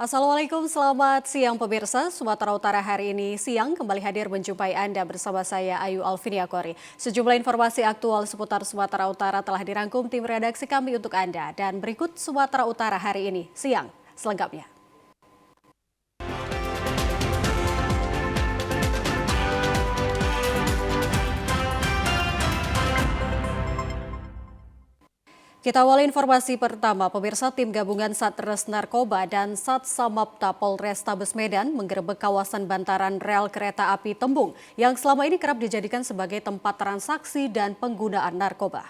Assalamualaikum, selamat siang pemirsa. Sumatera Utara hari ini siang kembali hadir menjumpai Anda bersama saya Ayu Alvinia Kori. Sejumlah informasi aktual seputar Sumatera Utara telah dirangkum tim redaksi kami untuk Anda. Dan berikut Sumatera Utara hari ini siang selengkapnya. Kita awali informasi pertama, pemirsa tim gabungan Satres Narkoba dan Satsamapta Polrestabes Medan menggerebek kawasan bantaran rel kereta api Tembung yang selama ini kerap dijadikan sebagai tempat transaksi dan penggunaan narkoba.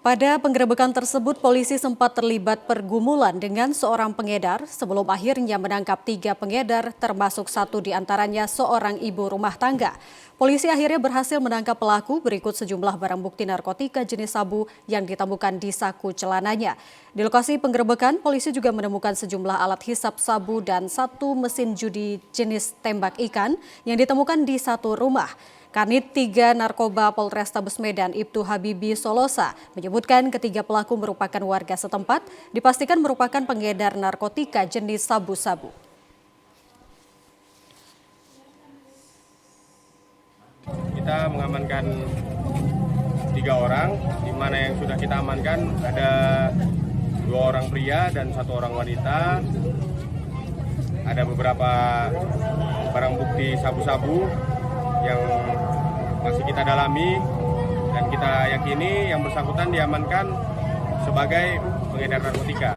Pada penggerebekan tersebut, polisi sempat terlibat pergumulan dengan seorang pengedar sebelum akhirnya menangkap 3 pengedar, termasuk 1 diantaranya seorang ibu rumah tangga. Polisi akhirnya berhasil menangkap pelaku berikut sejumlah barang bukti narkotika jenis sabu yang ditemukan di saku celananya. Di lokasi penggerebekan, polisi juga menemukan sejumlah alat hisap sabu dan 1 mesin judi jenis tembak ikan yang ditemukan di satu rumah. Kanit 3 Narkoba Polrestabes Medan Ibtu Habibi Solosa menyebutkan ketiga pelaku merupakan warga setempat, dipastikan merupakan pengedar narkotika jenis sabu-sabu. Kita mengamankan 3 orang, di mana yang sudah kita amankan ada 2 orang pria dan 1 orang wanita. Ada beberapa barang bukti sabu-sabu yang masih kita dalami dan kita yakini yang bersangkutan diamankan sebagai pengedar narkotika.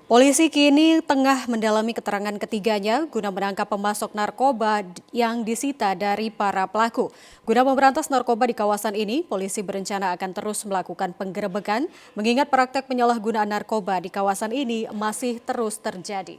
Polisi kini tengah mendalami keterangan ketiganya guna menangkap pemasok narkoba yang disita dari para pelaku. Guna memberantas narkoba di kawasan ini, polisi berencana akan terus melakukan penggerebekan mengingat praktek penyalahgunaan narkoba di kawasan ini masih terus terjadi.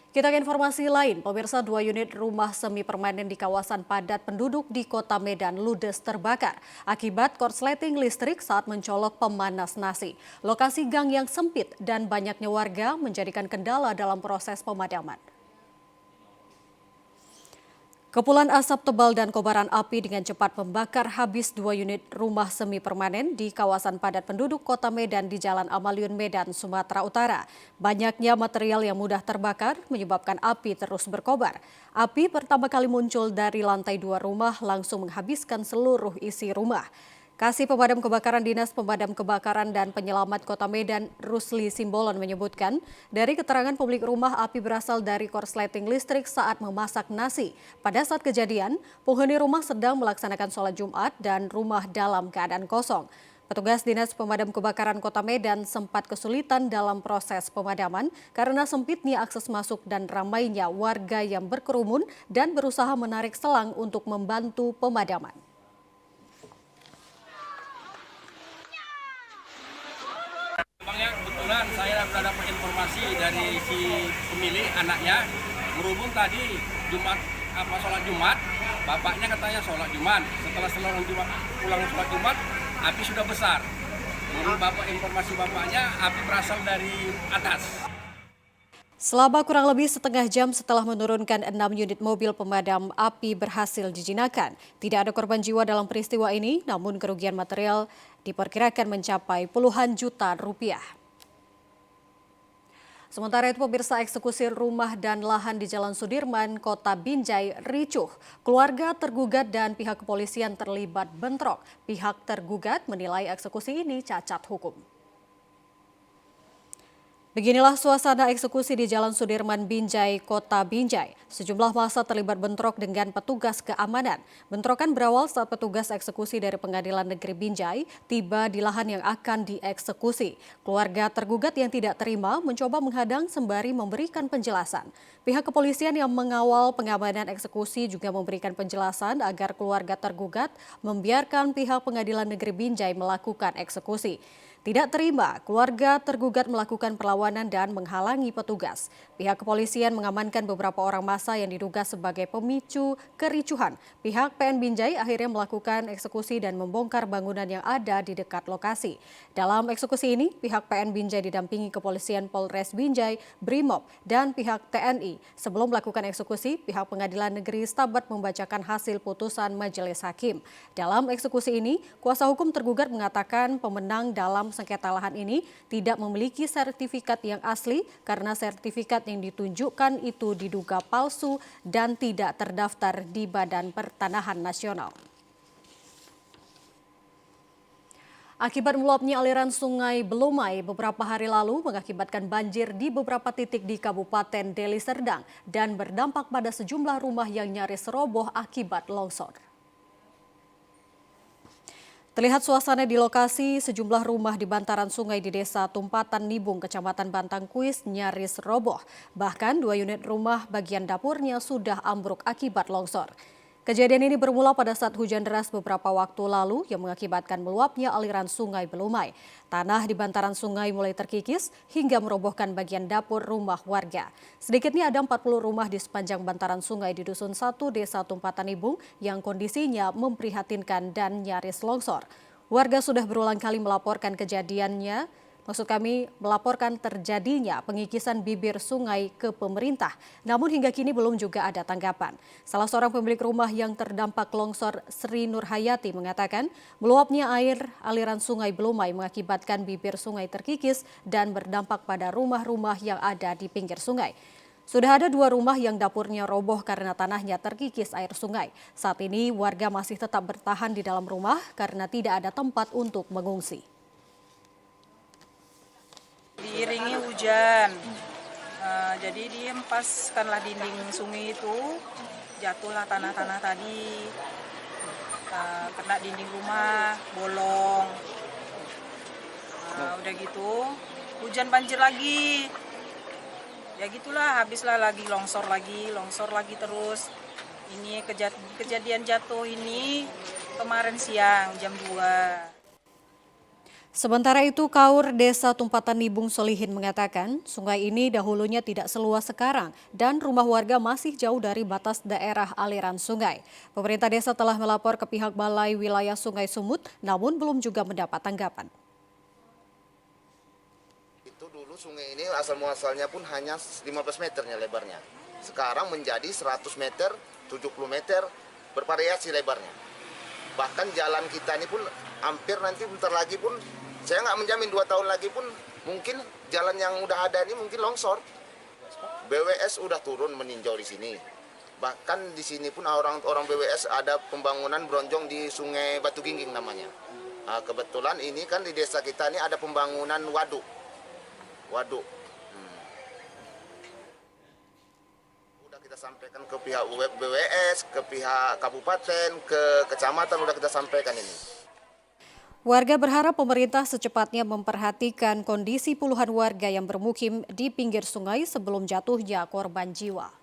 Kita ke informasi lain, pemirsa 2 unit rumah semi permanen di kawasan padat penduduk di Kota Medan ludes terbakar akibat korsleting listrik saat mencolok pemanas nasi. Lokasi gang yang sempit dan banyaknya warga menjadikan kendala dalam proses pemadaman. Kepulan asap tebal dan kobaran api dengan cepat membakar habis 2 unit rumah semi permanen di kawasan padat penduduk Kota Medan di Jalan Amaliun Medan, Sumatera Utara. Banyaknya material yang mudah terbakar menyebabkan api terus berkobar. Api pertama kali muncul dari lantai 2 rumah langsung menghabiskan seluruh isi rumah. Kasih Pemadam Kebakaran Dinas Pemadam Kebakaran dan Penyelamat Kota Medan, Rusli Simbolon menyebutkan, dari keterangan pemilik rumah api berasal dari korsleting listrik saat memasak nasi. Pada saat kejadian, penghuni rumah sedang melaksanakan sholat Jumat dan rumah dalam keadaan kosong. Petugas Dinas Pemadam Kebakaran Kota Medan sempat kesulitan dalam proses pemadaman karena sempitnya akses masuk dan ramainya warga yang berkerumun dan berusaha menarik selang untuk membantu pemadaman. Kebetulan saya sudah dapat informasi dari si pemilik anaknya berhubung tadi sholat Jumat, bapaknya katanya sholat Jumat. Setelah pulang sholat Jumat, api sudah besar. Menurut informasi bapaknya, api berasal dari atas. Selama kurang lebih setengah jam setelah menurunkan 6 unit mobil pemadam api berhasil dijinakkan. Tidak ada korban jiwa dalam peristiwa ini, namun kerugian material diperkirakan mencapai puluhan juta rupiah. Sementara itu pemirsa, eksekusi rumah dan lahan di Jalan Sudirman, Kota Binjai ricuh. Keluarga tergugat dan pihak kepolisian terlibat bentrok. Pihak tergugat menilai eksekusi ini cacat hukum. Beginilah suasana eksekusi di Jalan Sudirman Binjai, Kota Binjai. Sejumlah massa terlibat bentrok dengan petugas keamanan. Bentrokan berawal saat petugas eksekusi dari Pengadilan Negeri Binjai tiba di lahan yang akan dieksekusi. Keluarga tergugat yang tidak terima mencoba menghadang sembari memberikan penjelasan. Pihak kepolisian yang mengawal pengamanan eksekusi juga memberikan penjelasan agar keluarga tergugat membiarkan pihak Pengadilan Negeri Binjai melakukan eksekusi. Tidak terima, keluarga tergugat melakukan perlawanan dan menghalangi petugas. Pihak kepolisian mengamankan beberapa orang massa yang diduga sebagai pemicu kericuhan. Pihak PN Binjai akhirnya melakukan eksekusi dan membongkar bangunan yang ada di dekat lokasi. Dalam eksekusi ini, pihak PN Binjai didampingi Kepolisian Polres Binjai, Brimob, dan pihak TNI. Sebelum melakukan eksekusi, pihak Pengadilan Negeri Stabat membacakan hasil putusan majelis hakim. Dalam eksekusi ini, kuasa hukum tergugat mengatakan pemenang dalam sengketa lahan ini tidak memiliki sertifikat yang asli karena sertifikat yang ditunjukkan itu diduga palsu dan tidak terdaftar di Badan Pertanahan Nasional. Akibat meluapnya aliran sungai Belumai beberapa hari lalu mengakibatkan banjir di beberapa titik di Kabupaten Deli Serdang dan berdampak pada sejumlah rumah yang nyaris roboh akibat longsor. Terlihat suasana di lokasi sejumlah rumah di bantaran sungai di Desa Tumpatan Nibung, Kecamatan Bantangkuis nyaris roboh. Bahkan 2 unit rumah bagian dapurnya sudah ambruk akibat longsor. Kejadian ini bermula pada saat hujan deras beberapa waktu lalu yang mengakibatkan meluapnya aliran sungai Belumai. Tanah di bantaran sungai mulai terkikis hingga merobohkan bagian dapur rumah warga. Sedikitnya ada 40 rumah di sepanjang bantaran sungai di Dusun 1 Desa Tumpatan Nibung yang kondisinya memprihatinkan dan nyaris longsor. Warga sudah berulang kali melaporkan melaporkan terjadinya pengikisan bibir sungai ke pemerintah. Namun hingga kini belum juga ada tanggapan. Salah seorang pemilik rumah yang terdampak longsor, Sri Nurhayati, mengatakan meluapnya air aliran sungai Belumai mengakibatkan bibir sungai terkikis dan berdampak pada rumah-rumah yang ada di pinggir sungai. Sudah ada 2 rumah yang dapurnya roboh karena tanahnya terkikis air sungai. Saat ini warga masih tetap bertahan di dalam rumah karena tidak ada tempat untuk mengungsi. Diiringi hujan, jadi dihempaskanlah dinding sungai itu, jatuhlah tanah-tanah tadi, kena dinding rumah, bolong. Udah gitu, hujan banjir lagi, ya gitulah, habislah lagi longsor lagi terus. Ini kejadian jatuh ini kemarin siang jam 2. Sementara itu, Kaur Desa Tumpatan Nibung Solihin mengatakan sungai ini dahulunya tidak seluas sekarang dan rumah warga masih jauh dari batas daerah aliran sungai. Pemerintah desa telah melapor ke pihak Balai Wilayah Sungai Sumut, namun belum juga mendapat tanggapan. Itu dulu sungai ini asal-muasalnya pun hanya 15 meternya lebarnya. Sekarang menjadi 100 meter, 70 meter, bervariasi lebarnya. Bahkan jalan kita ini pun hampir nanti bentar lagi pun, saya nggak menjamin 2 tahun lagi pun mungkin jalan yang udah ada ini mungkin longsor. BWS udah turun meninjau di sini. Bahkan di sini pun orang BWS ada pembangunan bronjong di Sungai Batu Gingging namanya. Nah, kebetulan ini kan di desa kita ini ada pembangunan waduk. Udah kita sampaikan ke pihak BWS, ke pihak kabupaten, ke kecamatan udah kita sampaikan ini. Warga berharap pemerintah secepatnya memperhatikan kondisi puluhan warga yang bermukim di pinggir sungai sebelum jatuhnya korban jiwa.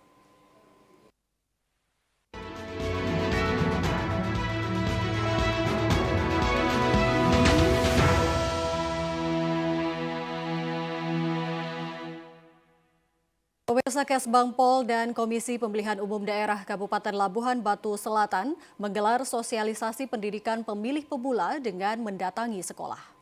Pemirsa, Kesbangpol dan Komisi Pemilihan Umum Daerah Kabupaten Labuhan Batu Selatan menggelar sosialisasi pendidikan pemilih pemula dengan mendatangi sekolah.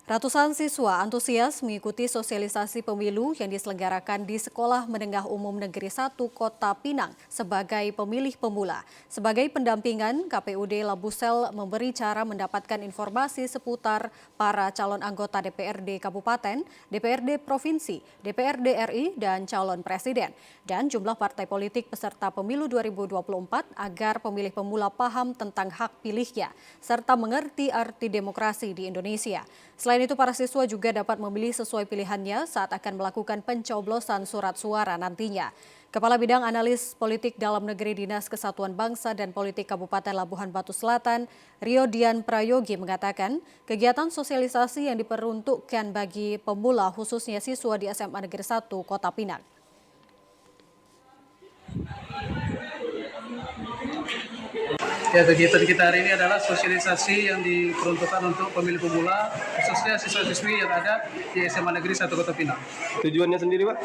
Ratusan siswa antusias mengikuti sosialisasi pemilu yang diselenggarakan di Sekolah Menengah Umum Negeri 1 Kota Pinang sebagai pemilih pemula. Sebagai pendampingan, KPUD Labusel memberi cara mendapatkan informasi seputar para calon anggota DPRD Kabupaten, DPRD Provinsi, DPRD RI, dan calon presiden, dan jumlah partai politik peserta pemilu 2024 agar pemilih pemula paham tentang hak pilihnya, serta mengerti arti demokrasi di Indonesia. Selain itu, para siswa juga dapat memilih sesuai pilihannya saat akan melakukan pencoblosan surat suara nantinya. Kepala Bidang Analis Politik Dalam Negeri Dinas Kesatuan Bangsa dan Politik Kabupaten Labuhan Batu Selatan, Rio Dian Prayogi, mengatakan kegiatan sosialisasi yang diperuntukkan bagi pemula khususnya siswa di SMA Negeri 1 Kota Pinang. Ya, kegiatan kita hari ini adalah sosialisasi yang diperuntukkan untuk pemilih pemula, khususnya siswa-siswi yang ada di SMA Negeri 1 Kota Pinang. Tujuannya sendiri, Pak?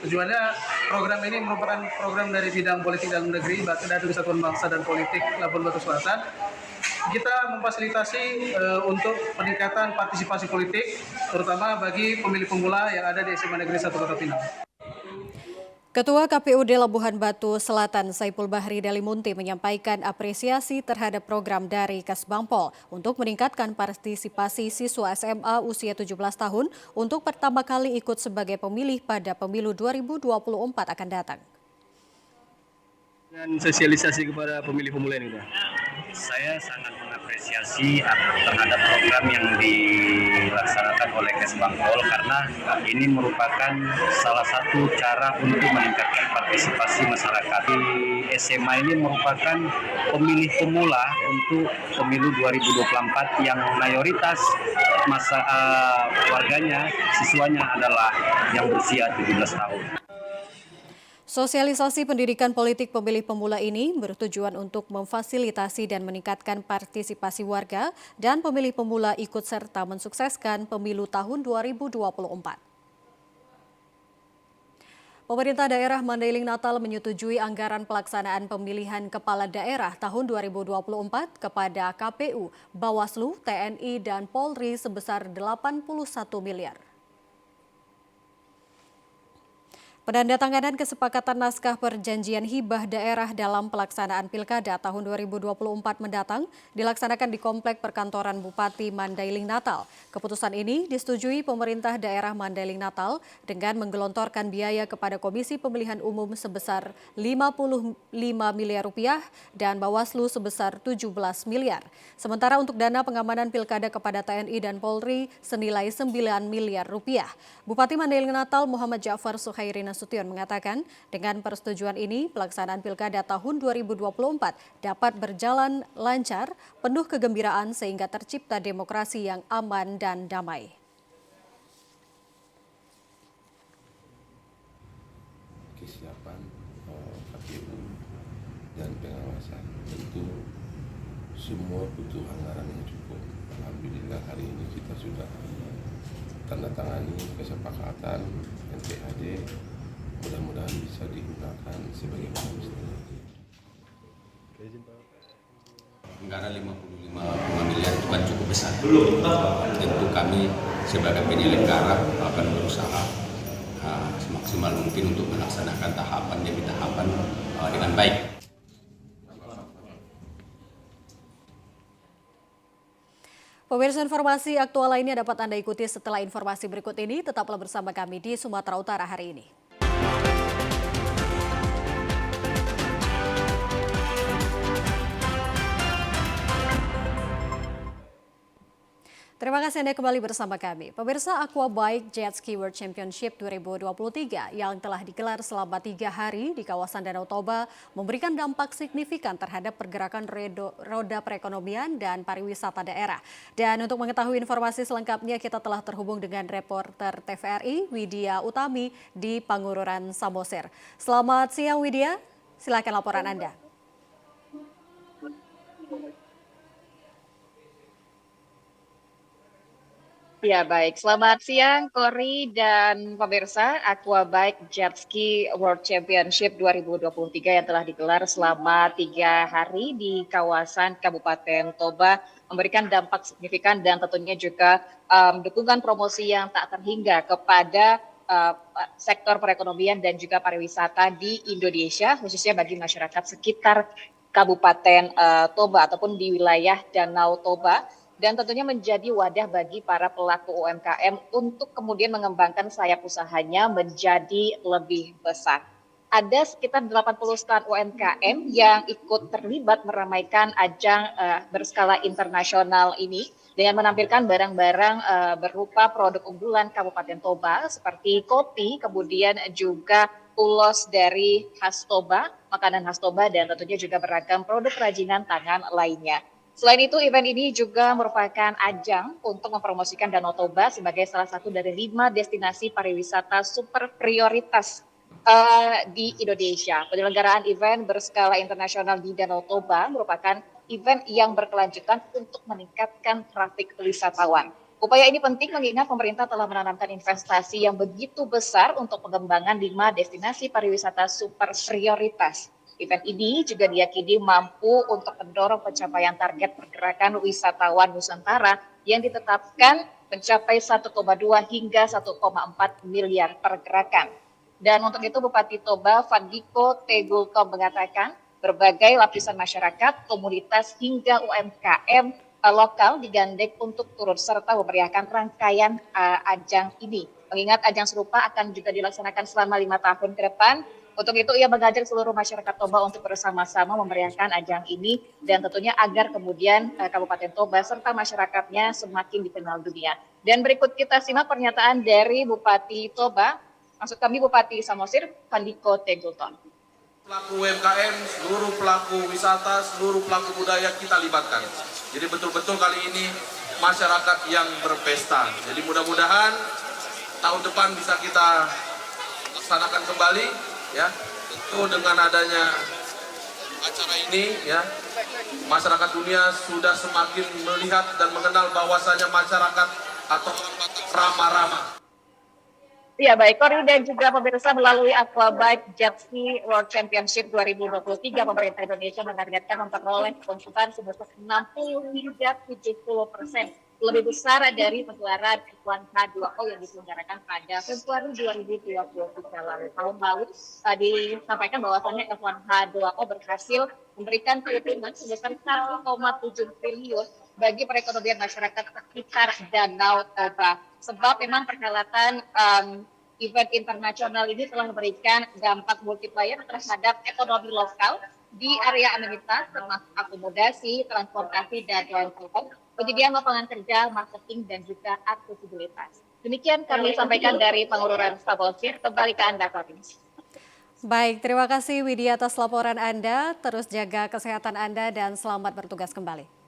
Tujuannya, program ini merupakan program dari Bidang Politik Dalam Negeri, dari Kesatuan Bangsa dan Politik Labuhan Batu Selatan. Kita memfasilitasi untuk peningkatan partisipasi politik, terutama bagi pemilih pemula yang ada di SMA Negeri 1 Kota Pinang. Ketua KPUD Labuhan Batu Selatan Saipul Bahri Dalimunti menyampaikan apresiasi terhadap program dari Kasbangpol untuk meningkatkan partisipasi siswa SMA usia 17 tahun untuk pertama kali ikut sebagai pemilih pada pemilu 2024 akan datang. Dan sosialisasi kepada pemilih-pemula ini, Pak. Saya sangat mengapresiasi terhadap program yang dilaksanakan oleh Kesbangpol karena ini merupakan salah satu cara untuk meningkatkan partisipasi masyarakat. Di SMA ini merupakan pemilih pemula untuk pemilu 2024 yang mayoritas warganya, siswanya adalah yang berusia 17 tahun. Sosialisasi pendidikan politik pemilih pemula ini bertujuan untuk memfasilitasi dan meningkatkan partisipasi warga dan pemilih pemula ikut serta mensukseskan pemilu tahun 2024. Pemerintah daerah Mandailing Natal menyetujui anggaran pelaksanaan pemilihan kepala daerah tahun 2024 kepada KPU, Bawaslu, TNI, dan Polri sebesar 81 miliar. Penandatanganan kesepakatan naskah perjanjian hibah daerah dalam pelaksanaan Pilkada tahun 2024 mendatang dilaksanakan di Komplek Perkantoran Bupati Mandailing Natal. Keputusan ini disetujui pemerintah daerah Mandailing Natal dengan menggelontorkan biaya kepada Komisi Pemilihan Umum sebesar 55 miliar rupiah dan Bawaslu sebesar 17 miliar. Sementara untuk dana pengamanan Pilkada kepada TNI dan Polri senilai 9 miliar rupiah. Bupati Mandailing Natal Muhammad Ja'far Suhairi Nasution mengatakan dengan persetujuan ini pelaksanaan Pilkada tahun 2024 dapat berjalan lancar, penuh kegembiraan sehingga tercipta demokrasi yang aman dan damai. Kesiapan KPU dan pengawasan tentu semua butuh anggaran yang cukup. Alhamdulillah hari ini kita sudah tanda tangani kesepakatan NPAD. Mudah-mudahan bisa digunakan sebagaimana mestinya. Anggaran 55 miliar itu kan cukup besar. Tentu kami sebagai penyelenggara akan berusaha semaksimal mungkin untuk melaksanakan tahapan demi tahapan dengan baik. Pemirsa, informasi aktual lainnya dapat Anda ikuti setelah informasi berikut ini. Tetaplah bersama kami di Sumatera Utara hari ini. Terima kasih Anda kembali bersama kami. Pemirsa, Aquabike Jet Ski World Championship 2023 yang telah digelar selama 3 hari di kawasan Danau Toba memberikan dampak signifikan terhadap pergerakan roda perekonomian dan pariwisata daerah. Dan untuk mengetahui informasi selengkapnya kita telah terhubung dengan reporter TVRI Widya Utami di Pangururan Samosir. Selamat siang Widya, silakan laporan Anda. Ya baik, selamat siang Kori dan pemirsa. Aquabike Jet Ski World Championship 2023 yang telah digelar selama 3 hari di kawasan Kabupaten Toba memberikan dampak signifikan dan tentunya juga dukungan promosi yang tak terhingga kepada sektor perekonomian dan juga pariwisata di Indonesia, khususnya bagi masyarakat sekitar Kabupaten Toba ataupun di wilayah Danau Toba. Dan tentunya menjadi wadah bagi para pelaku UMKM untuk kemudian mengembangkan sayap usahanya menjadi lebih besar. Ada sekitar 80 stand UMKM yang ikut terlibat meramaikan ajang berskala internasional ini dengan menampilkan barang-barang berupa produk unggulan Kabupaten Toba seperti kopi, kemudian juga ulos dari khas Toba, makanan khas Toba, dan tentunya juga beragam produk kerajinan tangan lainnya. Selain itu, event ini juga merupakan ajang untuk mempromosikan Danau Toba sebagai salah satu dari 5 destinasi pariwisata super prioritas di Indonesia. Penyelenggaraan event berskala internasional di Danau Toba merupakan event yang berkelanjutan untuk meningkatkan trafik wisatawan. Upaya ini penting mengingat pemerintah telah menanamkan investasi yang begitu besar untuk pengembangan 5 destinasi pariwisata super prioritas. Event ini juga diyakini mampu untuk mendorong pencapaian target pergerakan wisatawan Nusantara yang ditetapkan mencapai 1,2 hingga 1,4 miliar pergerakan. Dan untuk itu Bupati Toba Fandiko Tegultom mengatakan berbagai lapisan masyarakat, komunitas hingga UMKM lokal digandeng untuk turut serta memeriahkan rangkaian ajang ini. Mengingat ajang serupa akan juga dilaksanakan selama 5 tahun ke depan. Untuk itu ia mengajak seluruh masyarakat Toba untuk bersama-sama memeriahkan ajang ini dan tentunya agar kemudian Kabupaten Toba serta masyarakatnya semakin dikenal dunia. Dan berikut kita simak pernyataan dari Bupati Toba, maksud kami Bupati Samosir, Fandiko Tegultom. Pelaku UMKM, seluruh pelaku wisata, seluruh pelaku budaya kita libatkan. Jadi betul-betul kali ini masyarakat yang berpesta. Jadi mudah-mudahan tahun depan bisa kita laksanakan kembali, ya. Tentu dengan adanya acara ini, ya, masyarakat dunia sudah semakin melihat dan mengenal bahwasanya masyarakat atau orang Batak ramah-ramah. Ya baik, Kori dan juga pemirsa melalui Aquabike Jet Ski World Championship 2023, pemerintah Indonesia menargetkan memperoleh keuntungan sebesar 60 hingga 70% lebih besar dari pegelaran F1 H2O yang diselenggarakan pada Februari 2023 lalu. Tahun lalu disampaikan bahwasannya F1 H2O berhasil memberikan keuntungan sebesar 1,7 triliun bagi perekonomian masyarakat sekitar Danau Toba. Sebab memang perhelatan event internasional ini telah memberikan dampak multiplier terhadap ekonomi lokal di area amenitas termasuk akomodasi, transportasi, dan lain-lain, penyediaan lapangan kerja, marketing, dan juga aksesibilitas. Demikian kami sampaikan dari Pengururan Samosir. Kembali ke Anda, Korin. Baik, terima kasih Widya atas laporan Anda. Terus jaga kesehatan Anda dan selamat bertugas kembali.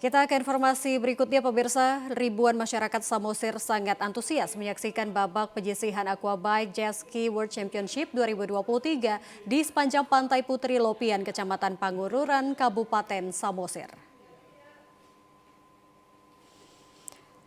Kita ke informasi berikutnya, pemirsa. Ribuan masyarakat Samosir sangat antusias menyaksikan babak penyisihan Aquabike Jet Ski World Championship 2023 di sepanjang Pantai Putri Lopian, Kecamatan Pangururan, Kabupaten Samosir.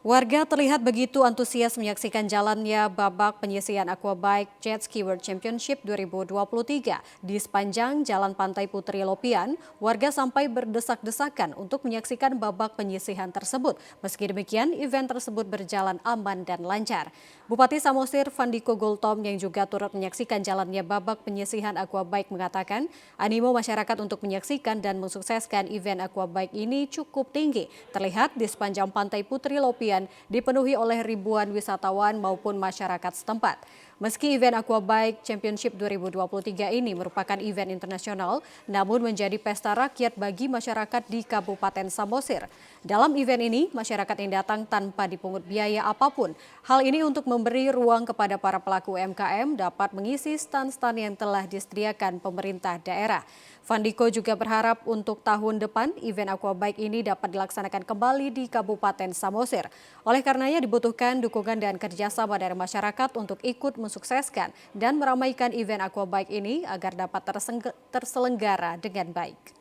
Warga terlihat begitu antusias menyaksikan jalannya babak penyisihan Aquabike Jet Ski World Championship 2023 di sepanjang Jalan Pantai Putri Lopian. Warga sampai berdesak-desakan untuk menyaksikan babak penyisihan tersebut. Meski demikian, event tersebut berjalan aman dan lancar. Bupati Samosir Fandiko Gultom yang juga turut menyaksikan jalannya babak penyisihan Aquabike mengatakan animo masyarakat untuk menyaksikan dan mensukseskan event Aquabike ini cukup tinggi. Terlihat di sepanjang Pantai Putri Lopian dipenuhi oleh ribuan wisatawan maupun masyarakat setempat. Meski event Aquabike Championship 2023 ini merupakan event internasional, namun menjadi pesta rakyat bagi masyarakat di Kabupaten Samosir. Dalam event ini, masyarakat yang datang tanpa dipungut biaya apapun. Hal ini untuk memberi ruang kepada para pelaku UMKM dapat mengisi stand-stand yang telah disediakan pemerintah daerah. Fandiko juga berharap untuk tahun depan event Aquabike ini dapat dilaksanakan kembali di Kabupaten Samosir. Oleh karenanya dibutuhkan dukungan dan kerjasama dari masyarakat untuk ikut mensukseskan dan meramaikan event Aquabike ini agar dapat terselenggara dengan baik.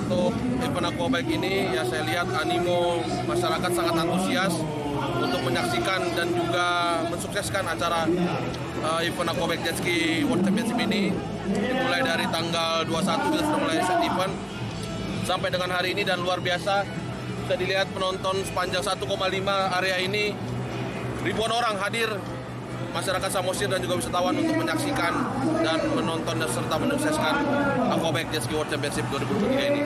Untuk event Aquabike ini, ya saya lihat animo masyarakat sangat antusias untuk menyaksikan dan juga mensukseskan acara event Aquabike Jet Ski World Championship ini. Dimulai dari tanggal 21 kita sudah mulai set event sampai dengan hari ini, dan luar biasa bisa dilihat penonton sepanjang 1,5 area ini, ribuan orang hadir, masyarakat Samosir dan juga wisatawan untuk menyaksikan dan menonton dan serta menyukseskan Aquabike Jet Ski World Championship 2023 ini.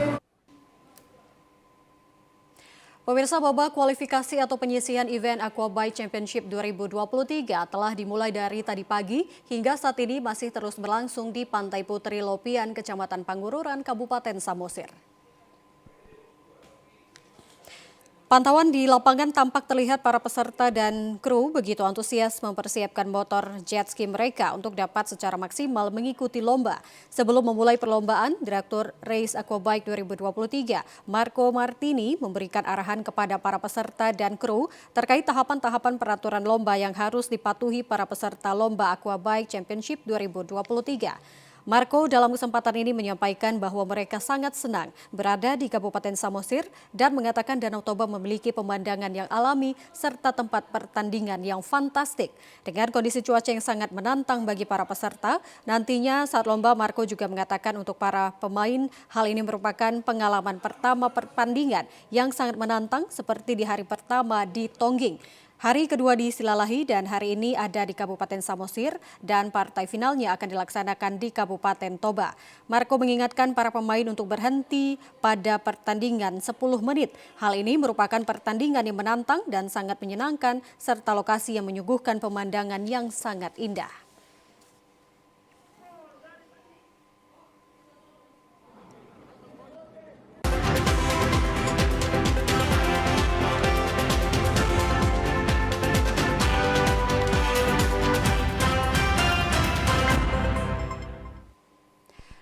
Pemirsa, babak kualifikasi atau penyisihan event Aquabike Championship 2023 telah dimulai dari tadi pagi hingga saat ini masih terus berlangsung di Pantai Putri Lopian, Kecamatan Pangururan, Kabupaten Samosir. Pantauan di lapangan tampak terlihat para peserta dan kru begitu antusias mempersiapkan motor jet ski mereka untuk dapat secara maksimal mengikuti lomba. Sebelum memulai perlombaan, Direktur Race Aquabike 2023, Marco Martini, memberikan arahan kepada para peserta dan kru terkait tahapan-tahapan peraturan lomba yang harus dipatuhi para peserta lomba Aquabike Championship 2023. Marco dalam kesempatan ini menyampaikan bahwa mereka sangat senang berada di Kabupaten Samosir dan mengatakan Danau Toba memiliki pemandangan yang alami serta tempat pertandingan yang fantastik. Dengan kondisi cuaca yang sangat menantang bagi para peserta, nantinya saat lomba Marco juga mengatakan untuk para pemain hal ini merupakan pengalaman pertama pertandingan yang sangat menantang seperti di hari pertama di Tongging. Hari kedua di Silalahi dan hari ini ada di Kabupaten Samosir dan partai finalnya akan dilaksanakan di Kabupaten Toba. Marco mengingatkan para pemain untuk berhenti pada pertandingan 10 menit. Hal ini merupakan pertandingan yang menantang dan sangat menyenangkan serta lokasi yang menyuguhkan pemandangan yang sangat indah.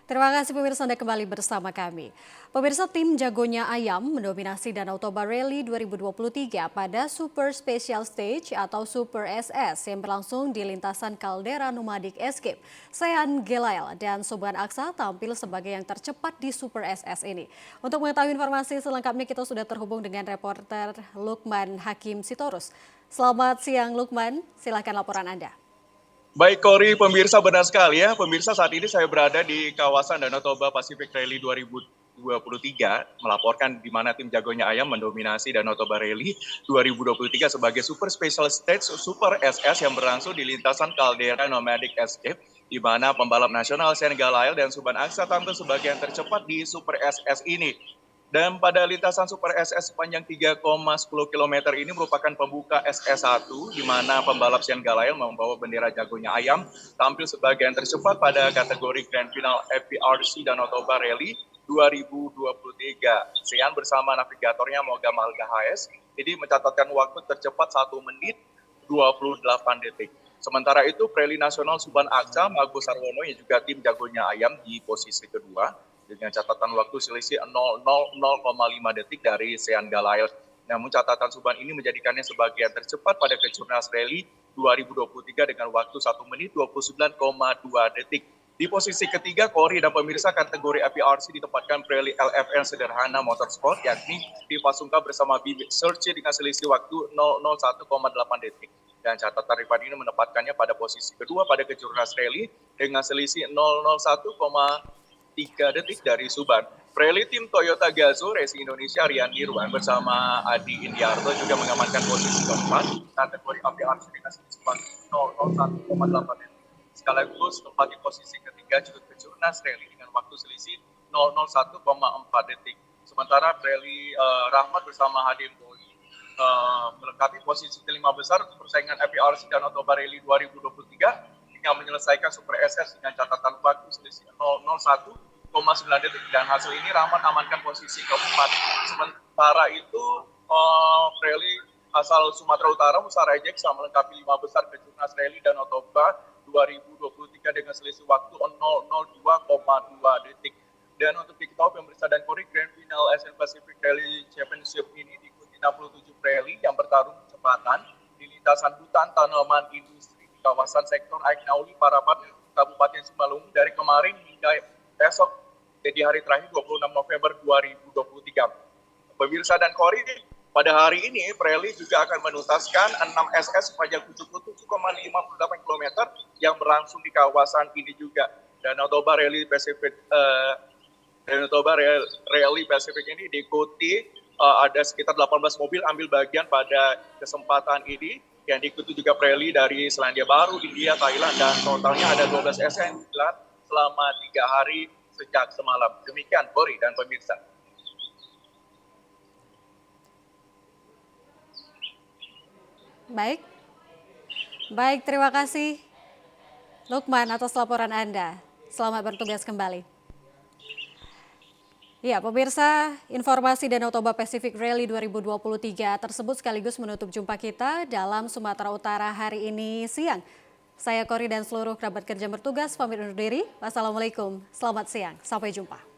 Terima kasih pemirsa Anda kembali bersama kami. Pemirsa, tim jagonya ayam mendominasi Danau Toba Rally 2023 pada Super Special Stage atau Super SS yang berlangsung di lintasan Caldera Nomadic Escape. Sean Gelael dan Soban Aksa tampil sebagai yang tercepat di Super SS ini. Untuk mengetahui informasi selengkapnya kita sudah terhubung dengan reporter Lukman Hakim Sitorus. Selamat siang Lukman, silakan laporan Anda. Baik Kori, pemirsa benar sekali ya. Pemirsa saat ini saya berada di kawasan Danau Toba Pacific Rally 2023 melaporkan di mana tim jagonya ayam mendominasi Danau Toba Rally 2023 sebagai Super Special Stage Super SS yang berlangsung di lintasan Caldera Nomadic Escape di mana pembalap nasional Sean Gelael dan Soban Aksa tampil sebagai yang tercepat di Super SS ini. Dan pada lintasan Super SS sepanjang 3,10 km ini merupakan pembuka SS1 di mana pembalap Sean Gelael membawa bendera jagonya ayam tampil sebagai yang tercepat pada kategori Grand Final FPRC Danau Toba Rally 2023. Sean bersama navigatornya Moga Malga HS ini mencatatkan waktu tercepat 1 menit 28 detik. Sementara itu Rally Nasional Soban Aksa Agus Sarwono yang juga tim jagonya ayam di posisi kedua dengan catatan waktu selisih 0,05 detik dari Sean Gelael. Namun catatan Soban ini menjadikannya sebagai yang tercepat pada Kejurnas Rally 2023 dengan waktu 1 menit 29,2 detik. Di posisi ketiga, Kori dan pemirsa kategori FPRC ditempatkan Rally LFN Sederhana Motorsport, yakni Diva Sungka bersama Bibit Search dengan selisih waktu 001,8 detik. Dan catatan Rifan ini menempatkannya pada posisi kedua pada Kejurnas Rally dengan selisih 001,3 detik dari Soban. Rally tim Toyota Gazoo Racing Indonesia Rian Nirwan bersama Adi Indiarto juga mengamankan posisi keempat kategori FPRC dengan selisih waktu 001,8 detik. Sekaligus tempat di posisi ketiga juga Kejurnas Rally dengan waktu selisih 001,4 detik. Sementara Rally Rahmat bersama Hadim Boy melengkapi posisi kelima besar persaingan FPRC Danau Toba Rally 2023 dengan menyelesaikan Super SS dengan catatan waktu selisih 001,9 detik dan hasil ini Rahmat amankan posisi keempat. Sementara itu Rally asal Sumatera Utara Musa Rejek melengkapi 5 besar Kejurnas Rally Danau Toba 2023 dengan selisih waktu 002,2 detik. Dan untuk diketahui pemirsa dan Kori, Grand Final Asian Pacific Rally Championship ini diikuti 67 rally yang bertarung kecepatan di lintasan hutan tanaman industri di kawasan sektor Aiknauli Parapat Kabupaten Simalungun dari kemarin hingga besok jadi hari terakhir 26 November 2023. Pemirsa dan Kori, pada hari ini rally juga akan menuntaskan 6 SS sepanjang 77,58 km yang berlangsung di kawasan ini juga. Danau Toba Rally Pacific ini diikuti ada sekitar 18 mobil ambil bagian pada kesempatan ini yang diikuti juga rally dari Selandia Baru, India, Thailand dan totalnya ada 12 SS yang digelar selama 3 hari sejak semalam. Demikian Kori dan pemirsa. Baik, terima kasih Lukman atas laporan Anda. Selamat bertugas kembali. Ya, pemirsa, informasi Danau Toba Pacific Rally 2023 tersebut sekaligus menutup jumpa kita dalam Sumatera Utara hari ini siang. Saya Kori dan seluruh kerabat kerja bertugas pamit undur diri. Wassalamualaikum, selamat siang, sampai jumpa.